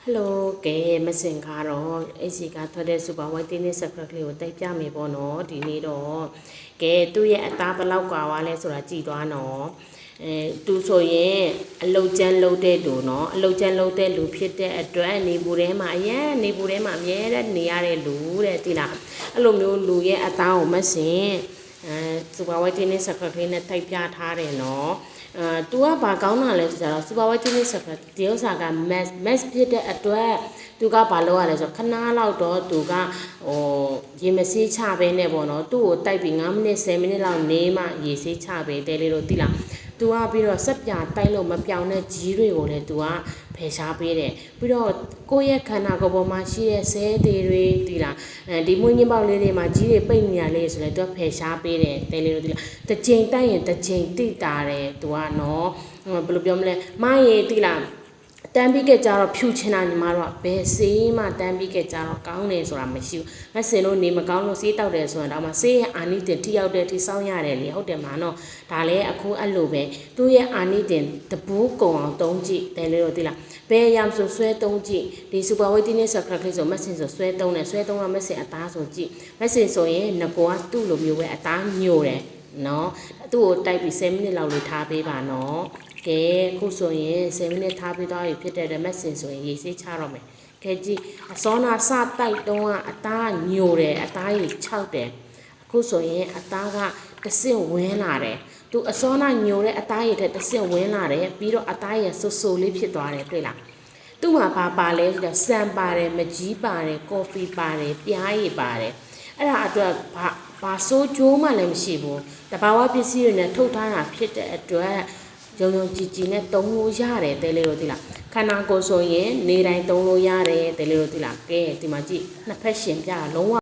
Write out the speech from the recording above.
Hello ကဲမစင်ကတော့အဲ့စီကထွက်တဲ့ super white tennis secret လေးကိုတိုက်ပြမယ်ပေါ့နော်ဒီနေ့တော့ကဲသူ့ရဲ့အသားဘယ်လောက်กว่าွားလဲဆိုတာကြည့်သွားနော်သူဆိုရင်အလုတ်ကျန်းလုံးတဲ့လူနော်အလုတ်ကျန်းလုံးတဲ့လူဖြစ်တဲ့အတွက်နေပူထဲမှာအရင်နေပူထဲမှာအမြဲတမ်းနေရတဲ့လူတဲ့ဒီလားအဲ့လိုမျိုးလူရဲ့အသားကိုမစင်super white tennis secret လေးနဲ့တိုက်ပြထားတယ်နော်तू ကဘာကောင်းတာလဲဆိုတော့ super white tennis secret ဒီဥစ္စာက mass ဖြစ်တဲ့အတွက် तू ကဘာလုပ်ရလဲဆိုတော့ခဏလောက်တော့ तू ကရေမဆေးချပဲနဲ့ပေါ့နော်သူ့ကိုတိုက်ပြီး9မိနစ်10မိနစ်လောက်နေမှရေဆေးချပဲတဲလေးလို့သိလား तू ကပြီးတော့စက်ပြတိုက်လို့မပြောင်းတဲ့ကြီးတွေကိုလည်း तू ကဖယ်ရှားပေးတယ်ပြီးတော့ကိုယ့်ရဲ့ခန္ဓာကိုယ်ပေါ်မှာရှိတဲ့ဆဲတွေသိလားဒီမွေးညင်းပေါက်လေးတွေမှာကြီးတွေပိတ်နေတာလေးဆိုလည်း तू ကဖယ်ရှားပေးတယ်တဲလေးလို့သိလားတစ်ချိန်တိုက်ရင်တစ်ချိန်တိတာတယ် तू ကနော်ဘယ်လိုပြောမလဲမရေသိလားတန်းပြီးကြကြတော့ဖြူချင်တာညီမတို့ကဘယ်ဆေးမှတန်းပြီးကြကြတော့ကောင်းတယ်ဆိုတာမရှိဘူးမစင်လို့နေမကောင်းလို့ဆေးတောက်တယ်ဆိုရင်တော့မှဆေးရဲ့အာနိသင်ထိရောက်တဲ့ထိစောင်းရတယ်လေဟုတ်တယ်မနော်ဒါလည်းအခုအဲ့လိုပဲသူ့ရဲ့အာနိသင်တပူးကုံအောင်သုံးကြည့်တယ်လေတော့သိလားဘယ်ရမ်ဆိုဆွဲသုံးကြည့်ဒီ super weight tennis secret လေးဆိုမစင်ဆိုဆွဲသုံးတယ်ဆွဲသုံးကမစင်အသားဆိုကြည့်မစင်ဆိုရင်ငကောကသူ့လိုမျိုးပဲအသားညို့တယ်နော်သူ့ကိုတိုက်ပြီး10မိနစ်လောက်လေးထားပေးပါနော်ကဲခုဆိုရင်10မိနစ်ထားပြီးတော့ဖြစ်တဲ့မက်ဆင်ဆိုရင်ရေဆေးချတော့မယ်ကဲကြည့်အစောနာစတိုက်တုံးကအသားညိုတယ်အသားကြီး6တယ်အခုဆိုရင်အသားကတစ်စင်ဝင်းလာတယ်သူအစောနာညိုတဲ့အသားရည်ထက်တစ်စင်ဝင်းလာတယ်ပြီးတော့အသားရည်ဆူဆူလေးဖြစ်သွားတယ်တွေ့လားသူ့မှာပါလဲဆိုတော့ဆန်ပါတယ်မကြီးပါတယ်ကော်ဖီပါတယ်ပြားရည်ပါတယ်အဲ့ဒါအတွက်ဘာဆိုးကျိုးမှလည်းမရှိဘူးတဘာဝပစ္စည်းတွေနဲ့ထုတ်ထားတာဖြစ်တဲ့အတွက်ရုံကြည်ကြည်နဲ့တုံးလို့ရတယ်တဲလေးတို့သိလားခန္ဓာကိုယ်ဆိုရင်နေတိုင်းတုံးလို့ရတယ်တဲလေးတို့သိလားကဲဒီမှာကြည့်နှစ်ဖက်ရှင်ပြလုံးဝ